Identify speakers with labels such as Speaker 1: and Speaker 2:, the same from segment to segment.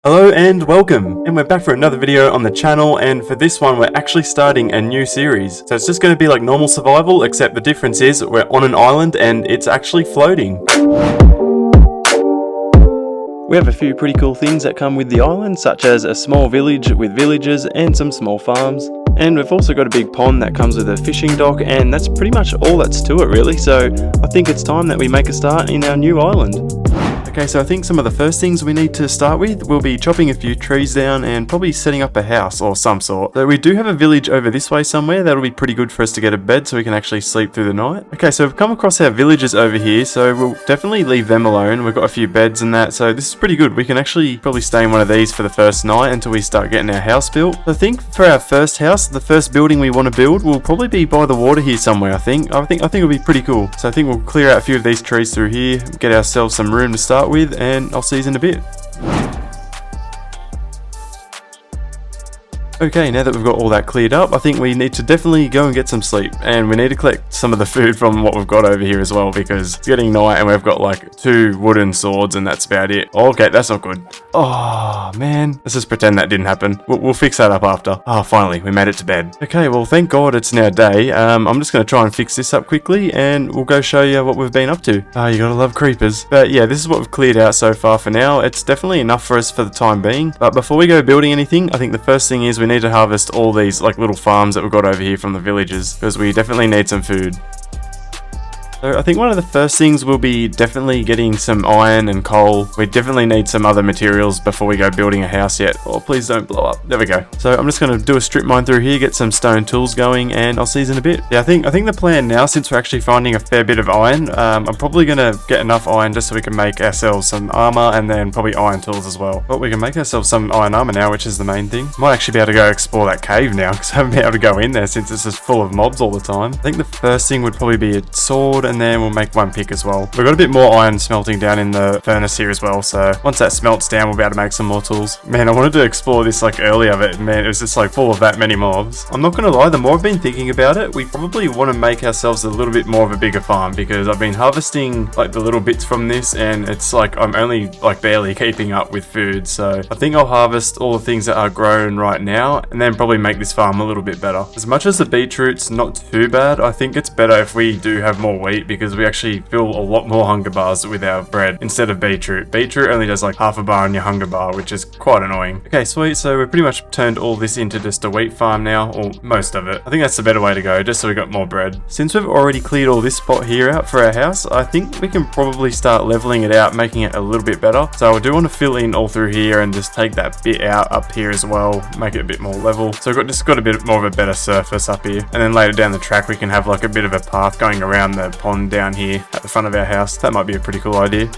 Speaker 1: Hello and welcome, and we're back for another video on the channel, and for this one we're actually starting a new series. So it's just going to be like normal survival, except the difference is we're on an island and it's actually floating. We have a few pretty cool things that come with the island, such as a small village with villagers and some small farms. And we've also got a big pond that comes with a fishing dock, and that's pretty much all that's to it really. So I think it's time that we make a start in our new island. Okay, so I think some of the first things we need to start with will be chopping a few trees down and probably setting up a house or some sort. So we do have a village over this way somewhere. That'll be pretty good for us to get a bed so we can actually sleep through the night. Okay, so we've come across our villagers over here, so we'll definitely leave them alone. We've got a few beds and that, so this is pretty good. We can actually probably stay in one of these for the first night until we start getting our house built. So I think for our first house, the first building we want to build will probably be by the water here somewhere. I think it'll be pretty cool. So I think we'll clear out a few of these trees through here, get ourselves some room to start with, and I'll see you in a bit. Okay, now that we've got all that cleared up, I think we need to definitely go and get some sleep. And we need to collect some of the food from what we've got over here as well, because it's getting night and we've got like 2 wooden swords and that's about it. Okay, that's not good. Oh, man. Let's just pretend that didn't happen. We'll fix that up after. Oh, finally, we made it to bed. Okay, well, thank God it's now day. I'm just going to try and fix this up quickly and we'll go show you what we've been up to. Oh, you gotta love creepers. But yeah, this is what we've cleared out so far for now. It's definitely enough for us for the time being. But before we go building anything, I think the first thing is we need to harvest all these like little farms that we've got over here from the villages, because we definitely need some food. So I think one of the first things will be definitely getting some iron and coal. We definitely need some other materials before we go building a house yet. Oh, please don't blow up. There we go. So I'm just going to do a strip mine through here, get some stone tools going, and I'll see you in a bit. Yeah, I think the plan now, since we're actually finding a fair bit of iron, I'm probably going to get enough iron just so we can make ourselves some armor and then probably iron tools as well. But we can make ourselves some iron armor now, which is the main thing. Might actually be able to go explore that cave now, because I haven't been able to go in there since it's just full of mobs all the time. I think the first thing would probably be a sword, and then we'll make one pick as well. We've got a bit more iron smelting down in the furnace here as well, so once that smelts down we'll be able to make some more tools. Man, I wanted to explore this like earlier, but man, it was just like full of that many mobs. I'm not gonna lie, the more I've been thinking about it, we probably want to make ourselves a little bit more of a bigger farm, because I've been harvesting like the little bits from this and it's like I'm only like barely keeping up with food. So I think I'll harvest all the things that are grown right now and then probably make this farm a little bit better. As much as the beetroot's not too bad, I think it's better if we do have more wheat, because we actually fill a lot more hunger bars with our bread instead of beetroot. Beetroot only does like half a bar on your hunger bar, which is quite annoying. Okay, sweet. So we've pretty much turned all this into just a wheat farm now, or most of it. I think that's the better way to go, just so we got more bread. Since we've already cleared all this spot here out for our house, I think we can probably start leveling it out, making it a little bit better. So I do want to fill in all through here and just take that bit out up here as well, make it a bit more level. So we've just got a bit more of a better surface up here. And then later down the track, we can have like a bit of a path going around the pond down here at the front of our house. That might be a pretty cool idea.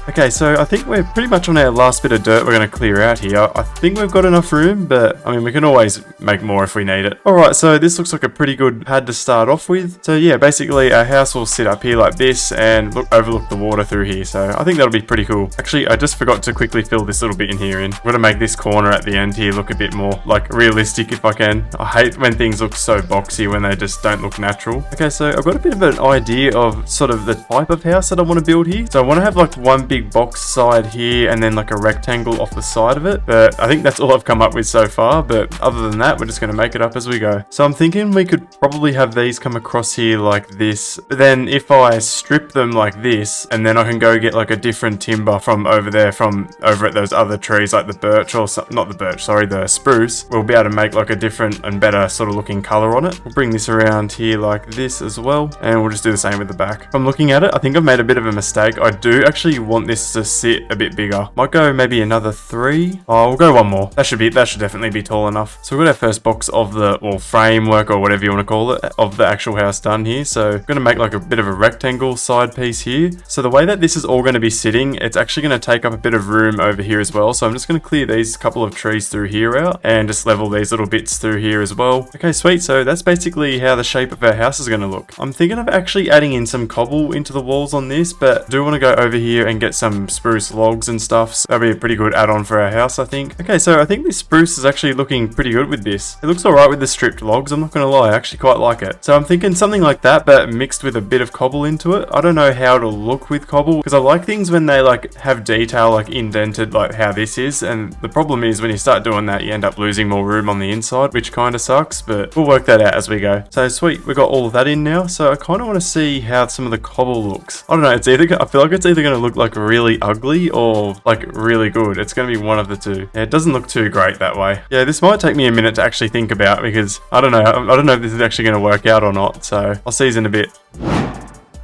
Speaker 1: Okay, so I think we're pretty much on our last bit of dirt we're going to clear out here. I think we've got enough room, but I mean, we can always make more if we need it. Alright, so this looks like a pretty good pad to start off with. So yeah, basically our house will sit up here like this and overlook the water through here. So I think that'll be pretty cool. Actually, I just forgot to quickly fill this little bit in here in. I'm going to make this corner at the end here look a bit more like realistic if I can. I hate when things look so boxy when they just don't look natural. Okay, so I've got a bit of an idea of sort of the type of house that I want to build here. So I want to have like one big box side here and then like a rectangle off the side of it, but I think that's all I've come up with so far. But other than that, we're just going to make it up as we go. So I'm thinking we could probably have these come across here like this, but then if I strip them like this, and then I can go get like a different timber from over there, from over at those other trees like the birch, or not the birch, sorry, the spruce, we'll be able to make like a different and better sort of looking color on it. We'll bring this around here like this as well, and we'll just do the same with the back. If I'm looking at it, I think I've made a bit of a mistake. I do actually want this to sit a bit bigger. Might go maybe another 3. Oh, we'll go one more. That should definitely be tall enough. So we've got our first box of the, or framework or whatever you want to call it, of the actual house done here. So I'm going to make like a bit of a rectangle side piece here. So the way that this is all going to be sitting, it's actually going to take up a bit of room over here as well. So I'm just going to clear these couple of trees through here out and just level these little bits through here as well. Okay, sweet. So that's basically how the shape of our house is going to look. I'm thinking of actually adding in some cobble into the walls on this, but I do want to go over here and get get some spruce logs and stuff. So that'd be a pretty good add-on for our house, I think. Okay, so I think this spruce is actually looking pretty good with this. It looks alright with the stripped logs, I'm not gonna lie, I actually quite like it. So I'm thinking something like that, but mixed with a bit of cobble into it. I don't know how it'll look with cobble, because I like things when they like have detail like indented like how this is, and the problem is when you start doing that, you end up losing more room on the inside, which kind of sucks, but we'll work that out as we go. So sweet, we got all of that in now, so I kind of want to see how some of the cobble looks. I don't know, it's either, I feel like it's either going to look like really ugly or like really good. It's going to be one of the two. Yeah, it doesn't look too great that way. Yeah, this might take me a minute to actually think about, because I don't know if this is actually going to work out or not, so I'll see you in a bit.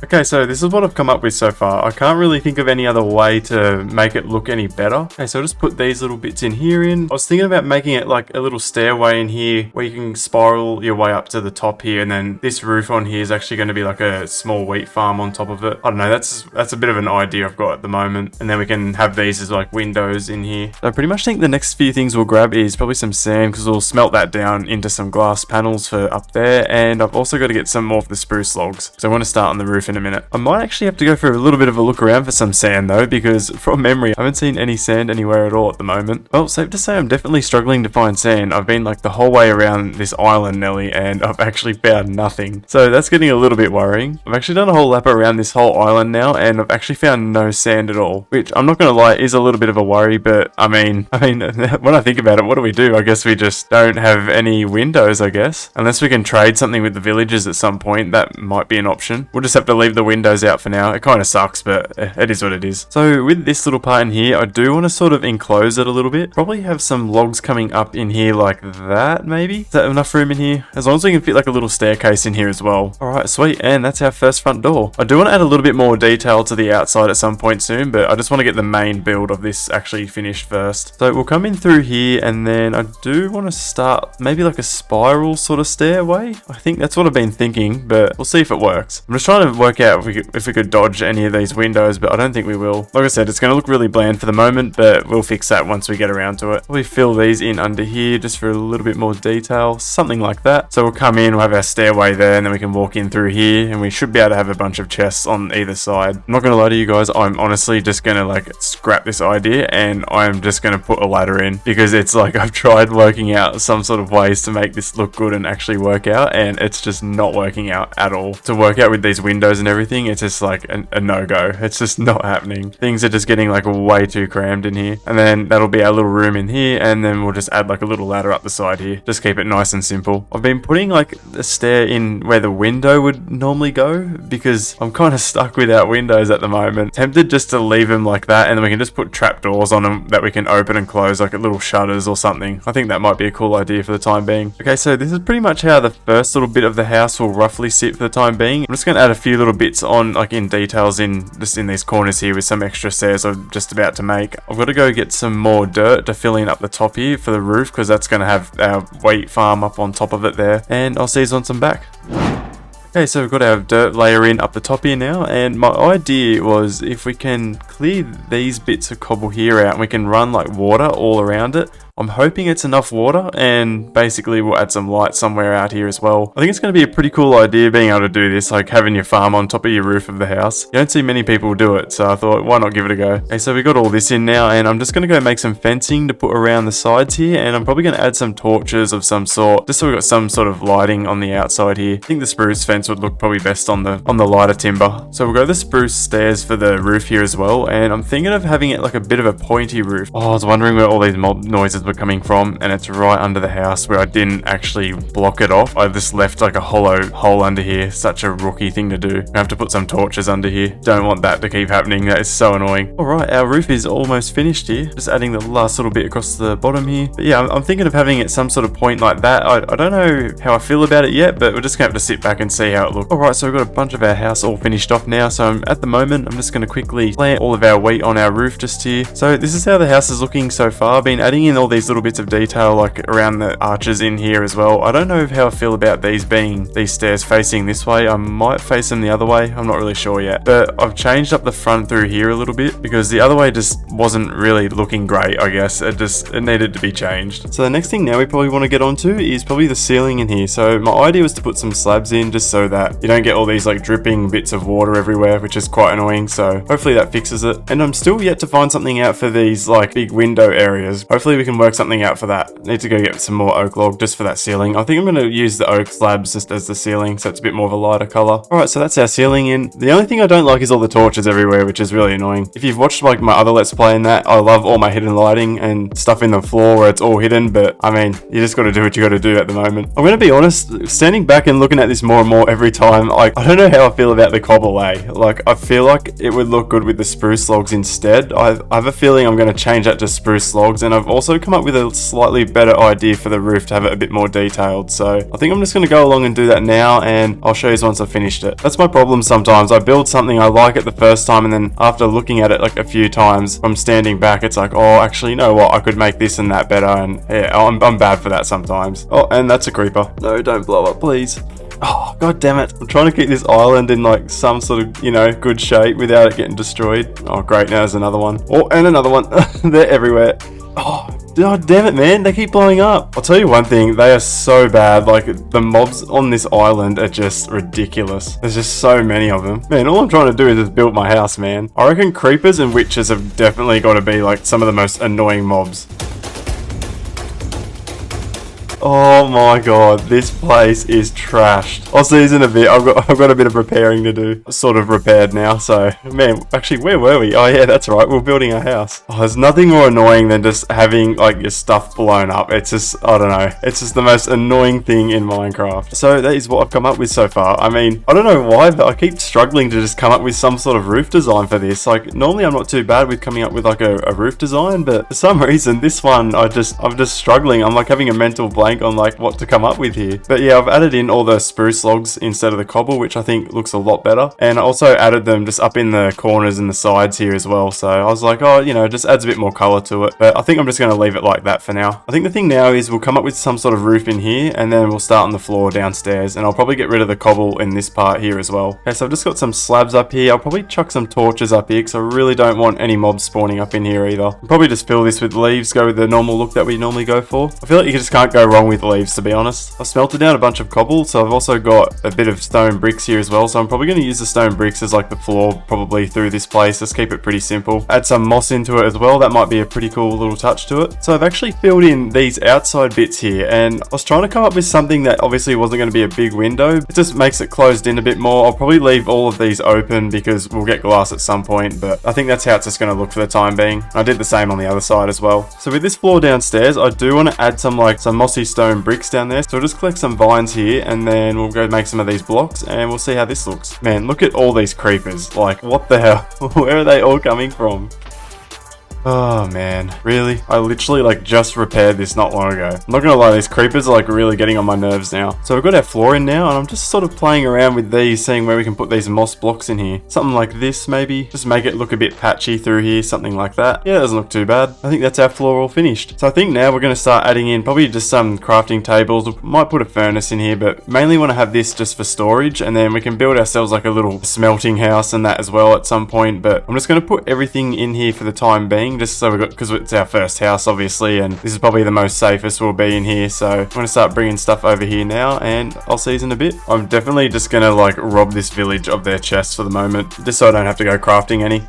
Speaker 1: Okay, so this is what I've come up with so far. I can't really think of any other way to make it look any better. Okay, so I'll just put these little bits in here in. I was thinking about making it like a little stairway in here where you can spiral your way up to the top here, and then this roof on here is actually going to be like a small wheat farm on top of it. I don't know, that's a bit of an idea I've got at the moment. And then we can have these as like windows in here. So I pretty much think the next few things we'll grab is probably some sand, because we'll smelt that down into some glass panels for up there. And I've also got to get some more of the spruce logs, so I want to start on the roof in a minute. I might actually have to go for a little bit of a look around for some sand though, because from memory I haven't seen any sand anywhere at all at the moment. Well, safe to say I'm definitely struggling to find sand. I've been like the whole way around this island nearly, and I've actually found nothing. So that's getting a little bit worrying. I've actually done a whole lap around this whole island now, and I've actually found no sand at all, which I'm not gonna lie is a little bit of a worry, but I mean when I think about it, what do we do? I guess we just don't have any windows, I guess. Unless we can trade something with the villagers at some point, that might be an option. We'll just have to leave the windows out for now. It kind of sucks, but it is what it is. So with this little part in here, I do want to sort of enclose it a little bit. Probably have some logs coming up in here like that, maybe? Is that enough room in here? As long as we can fit like a little staircase in here as well. Alright, sweet. And that's our first front door. I do want to add a little bit more detail to the outside at some point soon, but I just want to get the main build of this actually finished first. So we'll come in through here, and then I do want to start maybe like a spiral sort of stairway. I think that's what I've been thinking, but we'll see if it works. I'm just trying to work out if we could dodge any of these windows, but I don't think we will. Like I said, it's going to look really bland for the moment, but we'll fix that once we get around to it. We fill these in under here just for a little bit more detail, something like that. So we'll come in, we'll have our stairway there, and then we can walk in through here, and we should be able to have a bunch of chests on either side. I'm not going to lie to you guys, I'm honestly just going to like scrap this idea, and I'm just going to put a ladder in, because it's like I've tried working out some sort of ways to make this look good and actually work out, and it's just not working out at all. To work out with these windows and everything, it's just like a no-go. It's just not happening. Things are just getting like way too crammed in here. And then that'll be our little room in here, and then we'll just add like a little ladder up the side here. Just keep it nice and simple. I've been putting like a stair in where the window would normally go, because I'm kind of stuck without windows at the moment. Tempted just to leave them like that, and then we can just put trapdoors on them that we can open and close, like little shutters or something. I think that might be a cool idea for the time being. Okay, so this is pretty much how the first little bit of the house will roughly sit for the time being. I'm just going to add a few little bits on like in details in just in these corners here with some extra stairs I'm just about to make. I've got to go get some more dirt to fill in up the top here for the roof, because that's going to have our wheat farm up on top of it there, and I'll see you on some back. Okay, so we've got our dirt layer in up the top here now, and my idea was if we can clear these bits of cobble here out and we can run like water all around it. I'm hoping it's enough water, and basically we'll add some light somewhere out here as well. I think it's going to be a pretty cool idea being able to do this, like having your farm on top of your roof of the house. You don't see many people do it, so I thought, why not give it a go? Okay, so we got all this in now, and I'm just going to go make some fencing to put around the sides here, and I'm probably going to add some torches of some sort, just so we've got some sort of lighting on the outside here. I think the spruce fence would look probably best on the lighter timber. So we'll go the spruce stairs for the roof here as well, and I'm thinking of having it like a bit of a pointy roof. Oh, I was wondering where all these mob noises were coming from, and it's right under the house where I didn't actually block it off. I just left like a hollow hole under here. Such a rookie thing to do. I have to put some torches under here. Don't want that to keep happening. That is so annoying. Alright, our roof is almost finished here. Just adding the last little bit across the bottom here. But yeah, I'm thinking of having it some sort of point like that. I don't know how I feel about it yet, but we're just gonna have to sit back and see how it looks. Alright, so we've got a bunch of our house all finished off now. So at the moment, I'm just gonna quickly plant all of our wheat on our roof just here. So this is how the house is looking so far. I've been adding in all these little bits of detail like around the arches in here as well. I don't know how I feel about these stairs facing this way. I might face them the other way. I'm not really sure yet. But I've changed up the front through here a little bit, because the other way just wasn't really looking great, I guess. It needed to be changed. So the next thing now we probably want to get onto is probably the ceiling in here. So my idea was to put some slabs in just so so that you don't get all these like dripping bits of water everywhere, which is quite annoying. So hopefully that fixes it. And I'm still yet to find something out for these like big window areas. Hopefully we can work something out for that. Need to go get some more oak log just for that ceiling. I think I'm going to use the oak slabs just as the ceiling, so it's a bit more of a lighter color. All right, so that's our ceiling in. The only thing I don't like is all the torches everywhere, which is really annoying. If you've watched like my other Let's Play in that, I love all my hidden lighting and stuff in the floor where it's all hidden, but I mean, you just got to do what you got to do at the moment. I'm going to be honest, standing back and looking at this more and more every time, like, I don't know how I feel about the cobble, eh? Like, I feel like it would look good with the spruce logs instead. I have a feeling I'm going to change that to spruce logs, and I've also come up with a slightly better idea for the roof to have it a bit more detailed. So I think I'm just going to go along and do that now, and I'll show you once I've finished it. That's my problem sometimes. I build something, I like it the first time, and then after looking at it like a few times from standing back, it's like, oh, actually, you know what? I could make this and that better, and yeah, I'm bad for that sometimes. Oh, and that's a creeper. No, don't blow up, please. Oh, god damn it. I'm trying to keep this island in like some sort of, you know, good shape without it getting destroyed. Oh, great. Now there's another one. Oh, and another one. They're everywhere. Oh, god damn it, man. They keep blowing up. I'll tell you one thing. They are so bad. Like, the mobs on this island are just ridiculous. There's just so many of them. Man, all I'm trying to do is just build my house, man. I reckon creepers and witches have definitely got to be like some of the most annoying mobs. Oh my god, this place is trashed. I'll see you in a bit. I've got a bit of repairing to do. Sort of repaired now, so man, actually, where were we? Oh yeah, that's right. We're building a house. Oh, there's nothing more annoying than just having like your stuff blown up. It's just, I don't know. It's just the most annoying thing in Minecraft. So that is what I've come up with so far. I mean, I don't know why, but I keep struggling to just come up with some sort of roof design for this. Like, normally I'm not too bad with coming up with like a roof design, but for some reason this one, I'm just struggling. I'm like having a mental blank on like what to come up with here. But yeah, I've added in all the spruce logs instead of the cobble, which I think looks a lot better. And I also added them just up in the corners and the sides here as well. So I was like, oh, you know, just adds a bit more color to it. But I think I'm just going to leave it like that for now. I think the thing now is we'll come up with some sort of roof in here, and then we'll start on the floor downstairs, and I'll probably get rid of the cobble in this part here as well. Okay, so I've just got some slabs up here. I'll probably chuck some torches up here because I really don't want any mobs spawning up in here either. I'll probably just fill this with leaves, go with the normal look that we normally go for. I feel like you just can't go wrong with leaves, to be honest. I've smelted down a bunch of cobble, so I've also got a bit of stone bricks here as well, so I'm probably going to use the stone bricks as like the floor probably through this place. Let's keep it pretty simple. Add some moss into it as well. That might be a pretty cool little touch to it. So I've actually filled in these outside bits here, and I was trying to come up with something that obviously wasn't going to be a big window. It just makes it closed in a bit more. I'll probably leave all of these open because we'll get glass at some point, but I think that's how it's just going to look for the time being. I did the same on the other side as well. So with this floor downstairs, I do want to add some mossy stone bricks down there. So we'll just collect some vines here, and then we'll go make some of these blocks, and we'll see how this looks. Man, look at all these creepers. Like, what the hell? Where are they all coming from? Oh man, really? I literally like just repaired this not long ago. I'm not gonna lie, these creepers are like really getting on my nerves now. So we've got our floor in now, and I'm just sort of playing around with these, seeing where we can put these moss blocks in here. Something like this maybe. Just make it look a bit patchy through here, something like that. Yeah, it doesn't look too bad. I think that's our floor all finished. So I think now we're gonna start adding in probably just some crafting tables. We might put a furnace in here, but mainly want to have this just for storage, and then we can build ourselves like a little smelting house and that as well at some point. But I'm just gonna put everything in here for the time being, just so we got, because it's our first house obviously, and this is probably the most safest we'll be in here. So I'm going to start bringing stuff over here now, and I'll see you in a bit. I'm definitely just going to like rob this village of their chests for the moment, just so I don't have to go crafting any.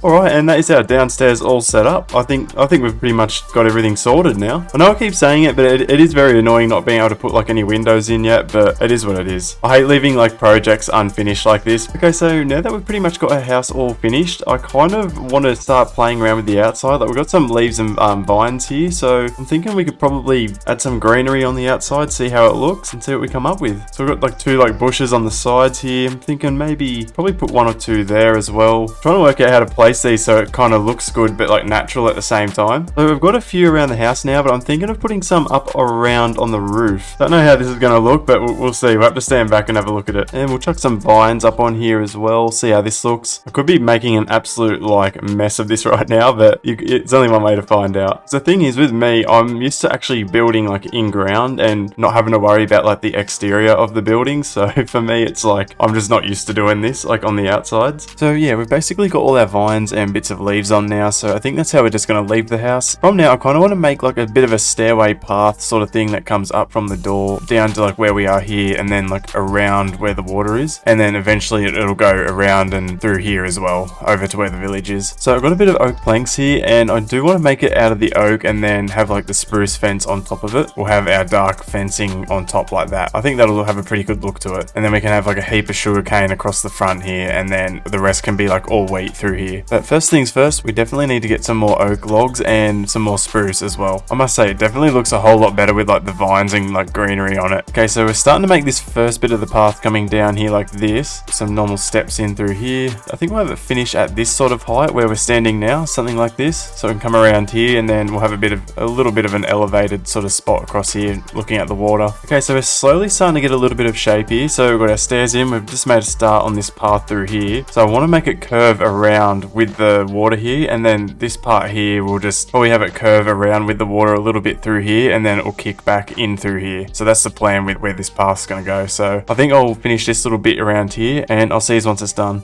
Speaker 1: Alright, and that is our downstairs all set up. I think we've pretty much got everything sorted now. I know I keep saying it, but it is very annoying not being able to put like any windows in yet, but it is what it is. I hate leaving like projects unfinished like this. Okay, so now that we've pretty much got our house all finished, I kind of want to start playing around with the outside. Like, we've got some leaves and vines here, so I'm thinking we could probably add some greenery on the outside, see how it looks, and see what we come up with. So we've got like two like bushes on the sides here. I'm thinking maybe probably put one or two there as well. Trying to work out how to place these so it kind of looks good but like natural at the same time. So we've got a few around the house now, but I'm thinking of putting some up around on the roof. Don't know how this is going to look, but we'll see. We'll have to stand back and have a look at it. And we'll chuck some vines up on here as well, see how this looks. I could be making an absolute like mess of this right now, but it's only one way to find out. So the thing is with me, I'm used to actually building like in ground and not having to worry about like the exterior of the building. So for me, it's like I'm just not used to doing this like on the outsides. So yeah, we've basically got all our vines vines and bits of leaves on now, so I think that's how we're just going to leave the house. From now, I kind of want to make like a bit of a stairway path sort of thing that comes up from the door down to like where we are here, and then like around where the water is, and then eventually it'll go around and through here as well, over to where the village is. So I've got a bit of oak planks here, and I do want to make it out of the oak and then have like the spruce fence on top of it. We'll have our dark fencing on top like that. I think that'll have a pretty good look to it. And then we can have like a heap of sugar cane across the front here, and then the rest can be like all wheat through here. But first things first, we definitely need to get some more oak logs and some more spruce as well. I must say, it definitely looks a whole lot better with like the vines and like greenery on it. Okay, so we're starting to make this first bit of the path coming down here like this. Some normal steps in through here. I think we'll have it finish at this sort of height where we're standing now, something like this. So we can come around here, and then we'll have a little bit of an elevated sort of spot across here looking at the water. Okay, so we're slowly starting to get a little bit of shape here. So we've got our stairs in. We've just made a start on this path through here. So I want to make it curve around with the water here, and then this part here we'll just probably have it curve around with the water a little bit through here, and then it will kick back in through here. So that's the plan with where this path's going to go. So I think I'll finish this little bit around here, and I'll see you once it's done.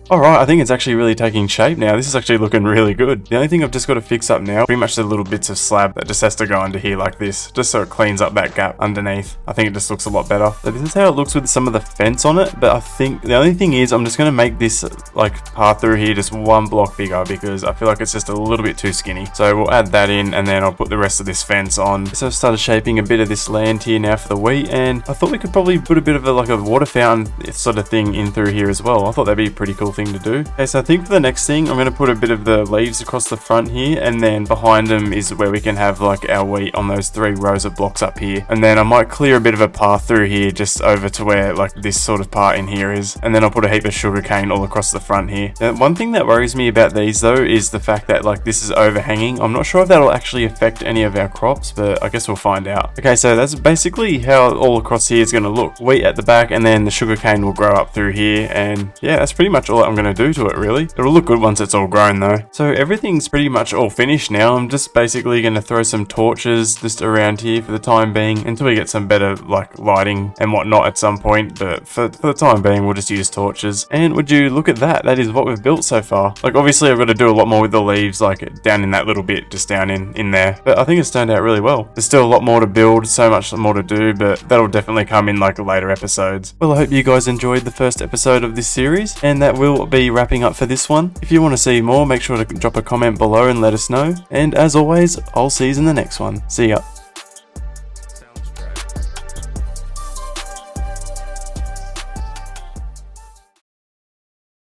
Speaker 1: Alright, I think it's actually really taking shape now. This is actually looking really good. The only thing I've just got to fix up now, pretty much the little bits of slab that just has to go under here like this, just so it cleans up that gap underneath. I think it just looks a lot better. So this is how it looks with some of the fence on it, but I think the only thing is I'm just going to make this like path through here just one block bigger, because I feel like it's just a little bit too skinny. So we'll add that in, and then I'll put the rest of this fence on. So I've started shaping a bit of this land here now for the wheat, and I thought we could probably put a bit of like a water fountain sort of thing in through here as well. I thought that'd be a pretty cool thing to do. Okay, so I think for the next thing, I'm going to put a bit of the leaves across the front here, and then behind them is where we can have like our wheat on those 3 rows of blocks up here. And then I might clear a bit of a path through here just over to where like this sort of part in here is, and then I'll put a heap of sugar cane all across the front here. Now, one thing that worries me about these though is the fact that like this is overhanging. I'm not sure if that'll actually affect any of our crops, but I guess we'll find out. Okay, so that's basically how all across here is going to look. Wheat at the back, and then the sugar cane will grow up through here, and yeah, that's pretty much all I'm going to do to it really. It'll look good once it's all grown though. So everything's pretty much all finished now. I'm just basically going to throw some torches just around here for the time being, until we get some better like lighting and whatnot at some point, but for the time being we'll just use torches. And would you look at that, that is what we've built so far. Like obviously I've got to do a lot more with the leaves, like down in that little bit, just down in there, but I think it's turned out really well. There's still a lot more to build, so much more to do, but that'll definitely come in like later episodes. Well, I hope you guys enjoyed the first episode of this series, and that will be wrapping up for this one. If you want to see more, make sure to drop a comment below and let us know. And as always, I'll see you in the next one. See ya.